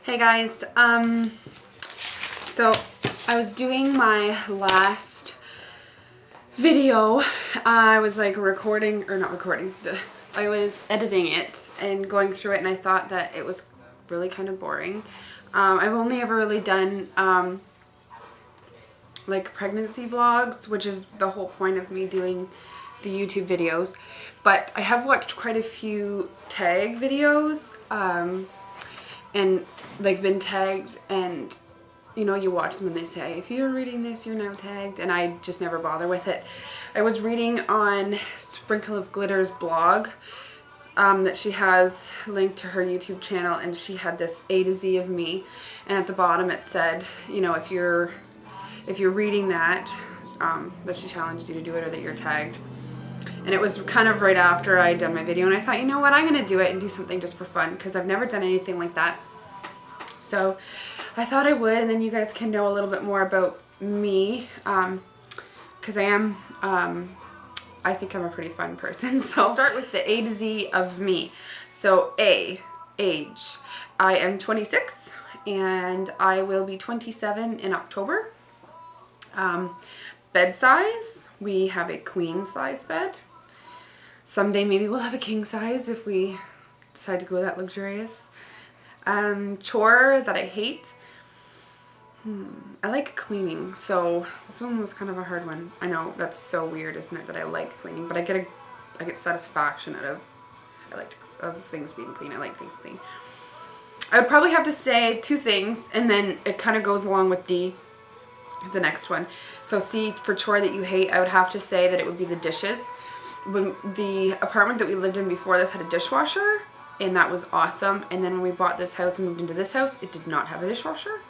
Hey guys, so I was doing my last video. I was like I was editing it and going through it, and I thought that it was really kind of boring. I've only ever really done like pregnancy vlogs, which is the whole point of me doing the YouTube videos, but I have watched quite a few tag videos and like been tagged, and you know, you watch them and they say, if you're reading this, you're now tagged, and I just never bother with it. I was reading on Sprinkle of Glitter's blog that she has linked to her YouTube channel, and she had this A to Z of me, and at the bottom it said, you know, if you're reading that, that she challenged you to do it, or that you're tagged. And it was kind of right after I had done my video, and I thought, you know what, I'm going to do it and do something just for fun, because I've never done anything like that. So I thought I would, and then you guys can know a little bit more about me, because I think I'm a pretty fun person. So I'll start with the A to Z of me. So A, age. I am 26, and I will be 27 in October. Bed size, we have a queen size bed. Someday maybe we'll have a king size if we decide to go that luxurious. Chore that I hate. I like cleaning, so this one was kind of a hard one. I know that's so weird, isn't it, that I like cleaning, but I get satisfaction out of things being clean. I like things clean. I would probably have to say two things, and then it kind of goes along with the next one. So C, for chore that you hate, I would have to say that it would be the dishes. When the apartment that we lived in before this had a dishwasher, and that was awesome. And then when we bought this house and moved into this house, it did not have a dishwasher.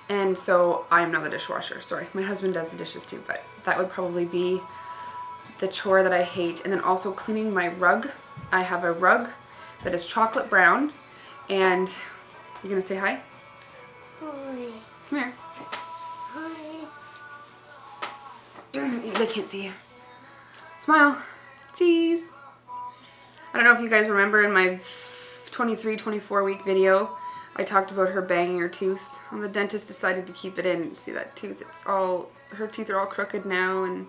And so I am not the dishwasher. Sorry, my husband does the dishes too, but that would probably be the chore that I hate. And then also cleaning my rug. I have a rug that is chocolate brown, and you gonna say hi? Hi. Come here. They can't see you. Smile. Cheese. I don't know if you guys remember in my 24 week video, I talked about her banging her tooth. And the dentist decided to keep it in. See that tooth? Her teeth are all crooked now, and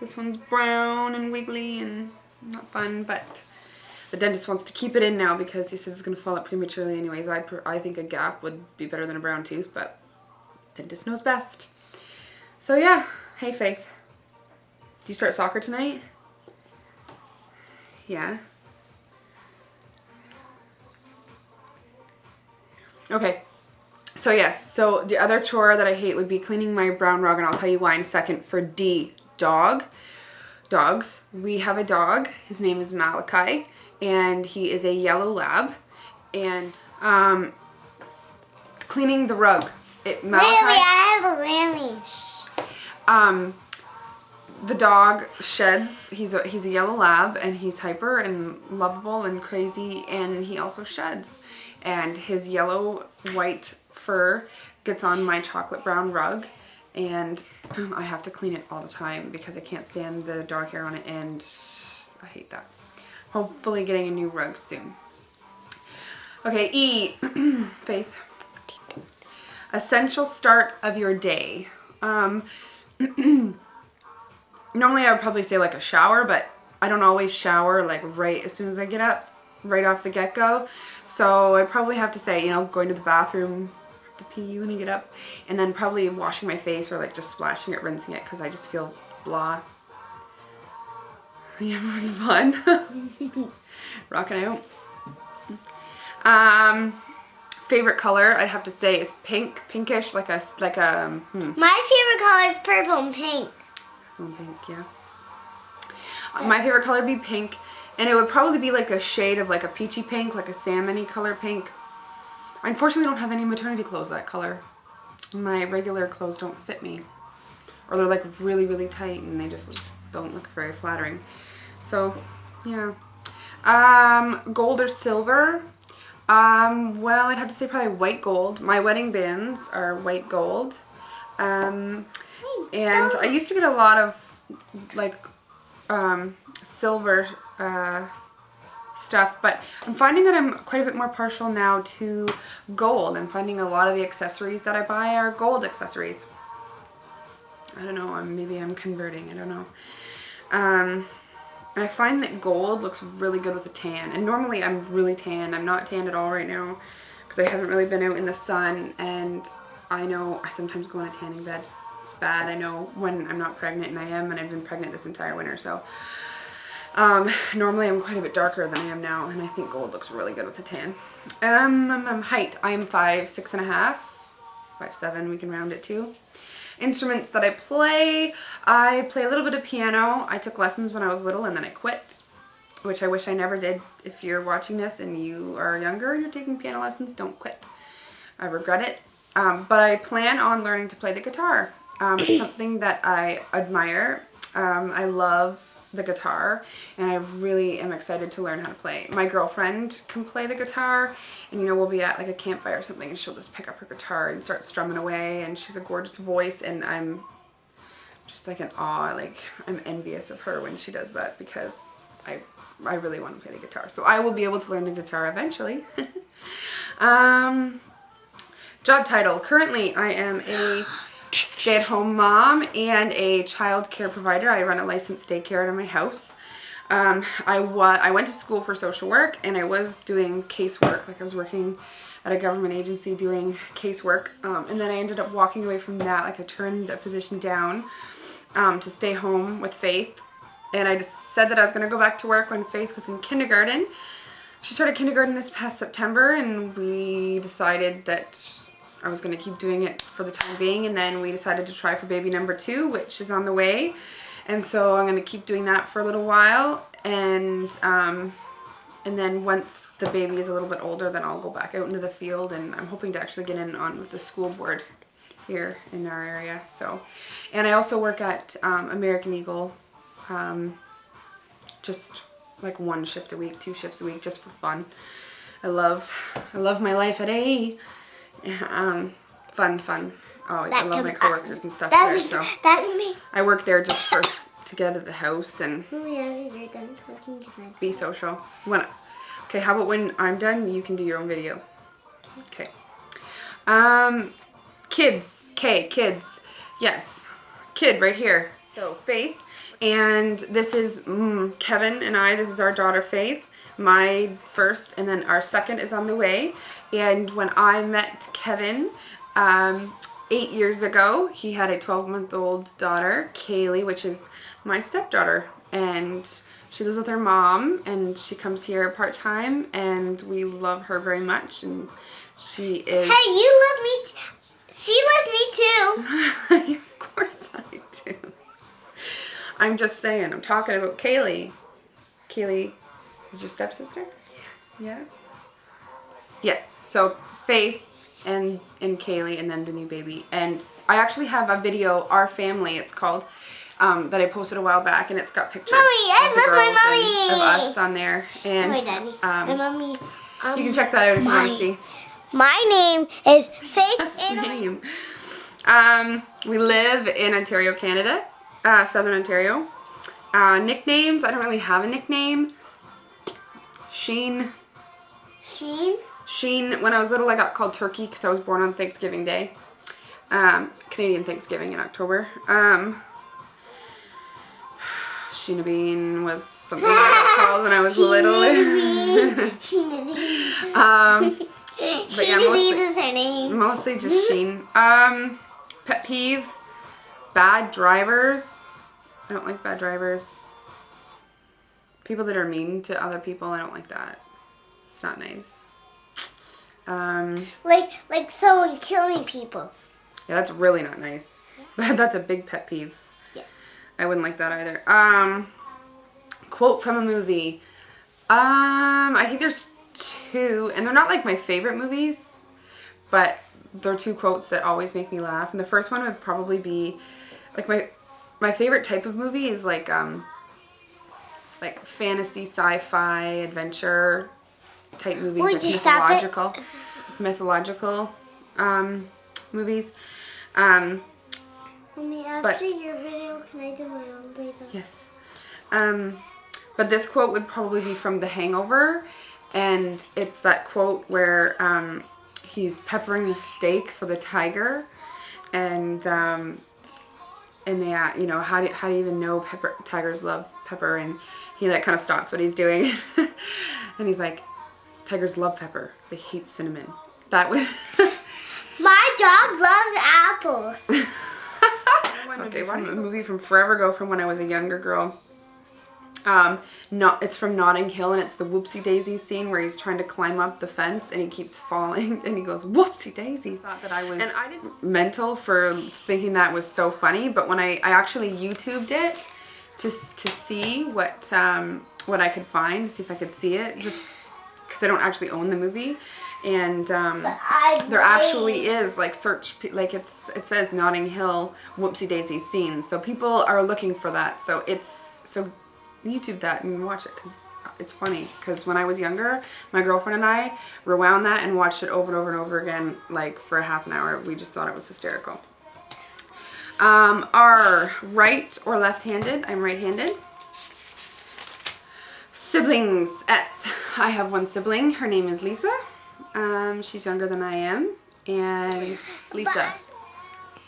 this one's brown and wiggly and not fun, but the dentist wants to keep it in now because he says it's going to fall out prematurely anyways. I think a gap would be better than a brown tooth, but the dentist knows best. So yeah. Hey, Faith. Do you start soccer tonight? Yeah. Okay. So yes, so the other chore that I hate would be cleaning my brown rug, and I'll tell you why in a second. For D, dogs. We have a dog. His name is Malachi, and he is a yellow lab. And cleaning the rug. Malachi, I have a Lammy. the dog sheds. He's a yellow lab, and he's hyper and lovable and crazy, and he also sheds. And his yellow white fur gets on my chocolate brown rug, and I have to clean it all the time because I can't stand the dog hair on it, and I hate that. Hopefully getting a new rug soon. Okay, E, Faith. Essential start of your day. Normally I would probably say like a shower, but I don't always shower like right as soon as I get up, right off the get-go. So I probably have to say, you know, going to the bathroom to pee when you get up, and then probably washing my face, or like just splashing it, rinsing it, because I just feel blah. Yeah, fun. Rocking out. Favorite color, I'd have to say, is pink, pinkish, like a. My favorite color is purple and pink. Pink, yeah. My favorite color would be pink, and it would probably be like a shade of like a peachy pink, like a salmon-y color pink. I unfortunately don't have any maternity clothes that color. My regular clothes don't fit me, or they're like really, really tight, and they just don't look very flattering. So, yeah. Gold or silver? Well, I'd have to say probably white gold. My wedding bands are white gold. And I used to get a lot of like silver stuff, but I'm finding that I'm quite a bit more partial now to gold. I'm finding a lot of the accessories that I buy are gold accessories. I don't know, maybe I'm converting, I don't know. And I find that gold looks really good with a tan. And normally I'm really tan. I'm not tan at all right now because I haven't really been out in the sun. And I know I sometimes go on a tanning bed. It's bad. I know when I'm not pregnant, and I am, and I've been pregnant this entire winter. So normally I'm quite a bit darker than I am now. And I think gold looks really good with a tan. Height. I am 5'6.5". 5'7", we can round it to. Instruments that I play a little bit of piano. I took lessons when I was little and then I quit, which I wish I never did. If you're watching this and you are younger and you're taking piano lessons, don't quit. I regret it. But I plan on learning to play the guitar. It's something that I admire. I love the guitar, and I really am excited to learn how to play. My girlfriend can play the guitar, and you know, we'll be at like a campfire or something and she'll just pick up her guitar and start strumming away, and she's a gorgeous voice, and I'm just like in awe. Like, I'm envious of her when she does that because I really want to play the guitar. So I will be able to learn the guitar eventually. Job title. Currently I am a stay-at-home mom and a child care provider. I run a licensed daycare out of my house. I went to school for social work, and I was doing casework. Like, I was working at a government agency doing casework, and then I ended up walking away from that. Like, I turned the position down to stay home with Faith, and I just said that I was going to go back to work when Faith was in kindergarten. She started kindergarten this past September, and we decided that I was going to keep doing it for the time being, and then we decided to try for baby number 2, which is on the way. And so I'm going to keep doing that for a little while, and then once the baby is a little bit older, then I'll go back out into the field, and I'm hoping to actually get in on with the school board here in our area. So, and I also work at American Eagle, just like 1 shift a week, 2 shifts a week, just for fun. I love my life at A. Fun. Always. I love my coworkers and stuff there. So I work there just to get out of the house and be social. Okay, how about when I'm done, you can do your own video. Okay. Kids. Okay, kids. Yes. Kid right here. So Faith. And this is Kevin and I. This is our daughter Faith. My first, and then our second is on the way. And when I met Kevin 8 years ago, he had a 12-month-old daughter, Kaylee, which is my stepdaughter. And she lives with her mom, and she comes here part-time, and we love her very much. And she is... Hey, you love me. She loves me too. Of course I do. I'm just saying, I'm talking about Kaylee. Kaylee is your stepsister? Yeah? Yes. So Faith and Kaylee, and then the new baby. And I actually have a video, Our Family, it's called, that I posted a while back, and it's got pictures of the girls and of us on there. And my mommy. You can check that out if you want to see. My name is Faith. Name. We live in Ontario, Canada, Southern Ontario. Nicknames, I don't really have a nickname. Sheen. When I was little, I got called Turkey because I was born on Thanksgiving Day. Canadian Thanksgiving in October. Sheena Bean was something that I got called when I was little. Sheena Bean. But yeah, is her name. Mostly just Sheen. Pet peeve, bad drivers. I don't like bad drivers. People that are mean to other people, I don't like that. It's not nice. Like someone killing people. Yeah, that's really not nice. That's a big pet peeve. Yeah. I wouldn't like that either. Quote from a movie. I think there's 2, and they're not like my favorite movies, but they're 2 quotes that always make me laugh. And the first one would probably be like my favorite type of movie is like fantasy, sci-fi, adventure type movies, Would like you stop mythological movies. Mommy, after your video, can I do my own video? Yes. But this quote would probably be from The Hangover, and it's that quote where he's peppering the steak for the tiger, and they you know, how do you even know tigers love pepper? And he like kind of stops what he's doing, and he's like, tigers love pepper, they hate cinnamon. That would. My dog loves apples. Okay, one movie from forever ago, from when I was a younger girl. It's from Notting Hill, and it's the whoopsie daisy scene where he's trying to climb up the fence and he keeps falling and he goes whoopsie daisies. Thought that I was mental for thinking that was so funny, but when I actually YouTubed it to see what I could find, see if I could see it, just because I don't actually own the movie. And there actually is like it says Notting Hill whoopsie daisy scene, so people are looking for that. So YouTube that and watch it because it's funny. Because when I was younger, my girlfriend and I rewound that and watched it over and over and over again, like for a half an hour. We just thought it was hysterical. Are right or left-handed? I'm right-handed. Siblings. S. I have one sibling. Her name is Lisa. She's younger than I am. And Lisa.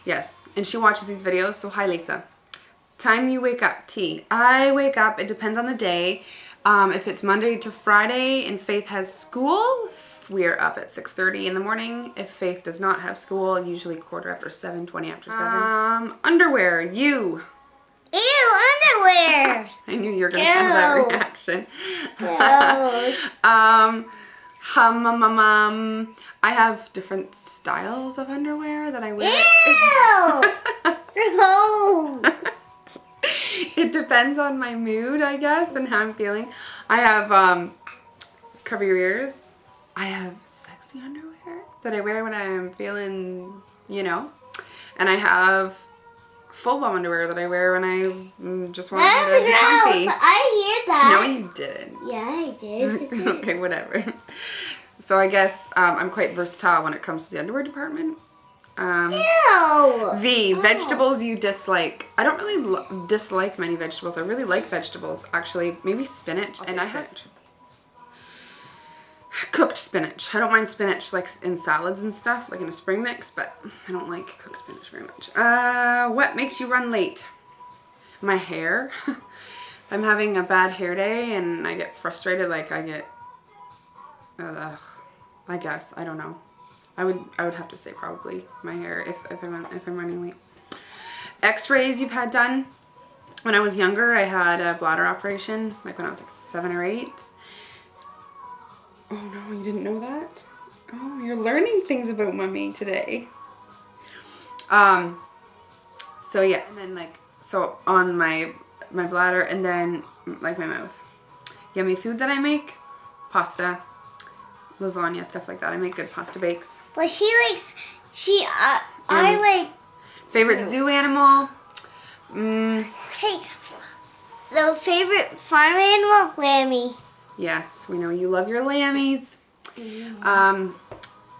Yes. And she watches these videos. So hi, Lisa. Time you wake up. T. I wake up. It depends on the day. If it's Monday to Friday and Faith has school, we're up at 6:30 in the morning. If Faith does not have school, usually 7:15, 20 after 7. Underwear. You. Ew, underwear. I knew you were going to have that reaction. Gross. I have different styles of underwear that I wear. Ew. Gross. It depends on my mood, I guess, and how I'm feeling. I have cover your ears. I have sexy underwear that I wear when I'm feeling, you know. And I have full bum underwear that I wear when I just want to be comfy. I hear that. No, you didn't. Yeah, I did. Okay, whatever. So I guess I'm quite versatile when it comes to the underwear department. Ew. V. Vegetables you dislike. I don't really dislike many vegetables. I really like vegetables, actually. Maybe spinach. And I have cooked spinach. I don't mind spinach like in salads and stuff, like in a spring mix, but I don't like cooked spinach very much. What makes you run late? My hair. If I'm having a bad hair day and I get frustrated, like I get, I guess, I don't know. I would have to say probably my hair if I'm running late. X-rays you've had done. When I was younger, I had a bladder operation, like when I was like 7 or 8. Oh no, you didn't know that? Oh, you're learning things about mommy today. So yes, and then so on my bladder, and then like my mouth. Yummy food that I make, pasta, lasagna, stuff like that. I make good pasta bakes. But I like. Favorite zoo animal? Hey, the favorite farm animal, Lammy. Yes, we know you love your lammies.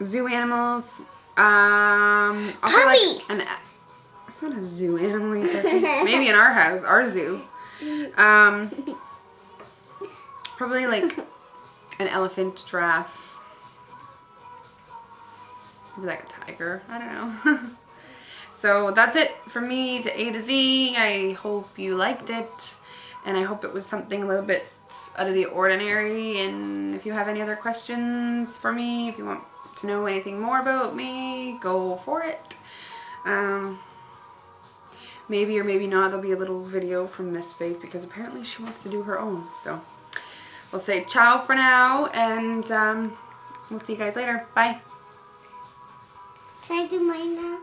Zoo animals. Also puppies. Like it's not a zoo animal. Maybe in our house, our zoo. Probably like an elephant, giraffe. Maybe like a tiger. I don't know. So that's it from me to A to Z. I hope you liked it, and I hope it was something a little bit out of the ordinary. And if you have any other questions for me, if you want to know anything more about me, go for it. Maybe or maybe not, there'll be a little video from Miss Faith, because apparently she wants to do her own. So we'll say ciao for now, and we'll see you guys later. Bye. Can I do mine now?